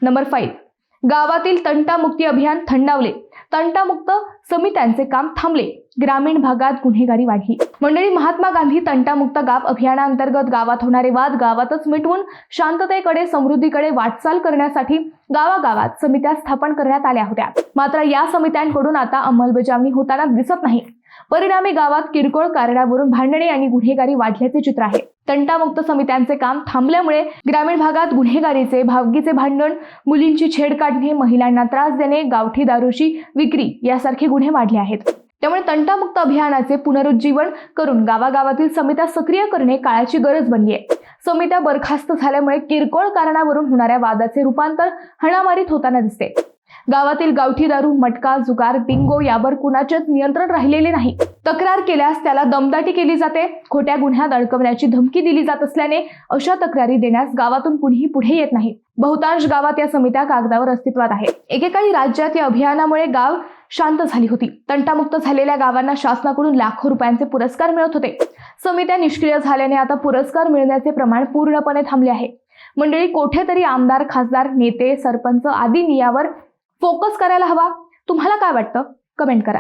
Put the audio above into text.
Number 5, गावातील तंटामुक्ती अभियान थंडावले, तंटामुक्त समित्यांचे काम थांबले, ग्रामीण भागात गुन्हेगारी वाढली। मंडळी, महात्मा गांधी तंटामुक्त गाव अभियानांतर्गत गावात होणारे वाद गावातच मिटवून शांततेकडे, समृद्धीकडे वाटचाल करण्यासाठी गावागावात समित्या स्थापन करण्यात आल्या होत्या। मात्र या समित्यांकडून आता अंमलबजावणी होताना दिसत नाही। परिणामी गावात किरकोळ कारणावरून भांडणे आणि गुन्हेगारी वाढल्याचे चित्र आहे। तंटामुक्त समित्यांचे काम थांबल्यामुळे ग्रामीण भागात गुन्हेगारीचे, भावकीचे भांडण, मुलींची छेड काढणे, महिलांना त्रास देणे, गावठी दारूची विक्री यासारखे गुन्हे वाढले आहेत। त्यामुळे तंटामुक्त अभियानाचे पुनरुज्जीवन करून गावागावातील समित्या सक्रिय करणे काळाची गरज बनली आहे। समित्या बरखास्त झाल्यामुळे किरकोळ कारणावरून होणाऱ्या वादाचे रूपांतर हाणामारीत होताना दिसते। गावातील गावठी दारू, मटका, जुगार, बिंगो यावर कुणाचेच नियंत्रण राहिलेले नाही। तक्रार केल्यास त्याला दमदाटी केली जाते, खोट्या गुन्ह्यात अडकवण्याची धमकी दिली जात असल्याने अशा तक्रारी देण्यास गावातून कुणीही पुढे येत नाही। बहुतांश गावात या समित्या कागदावर अस्तित्वात आहेत। एकेकाळी राज्यात या अभियानामुळे गाव शांत झाली होती। तंटामुक्त झालेल्या गावांना शासनाकडून लाखो रुपयांचे पुरस्कार मिळत होते। समित्या निष्क्रिय झाल्याने आता पुरस्कार मिळण्याचे प्रमाण पूर्णपणे थांबले आहे। मंडळी, कुठेतरी आमदार, खासदार, नेते, सरपंच आदींनी यावर फोकस करायला हवा। तुम्हाला काय वाटतं? कमेंट करा।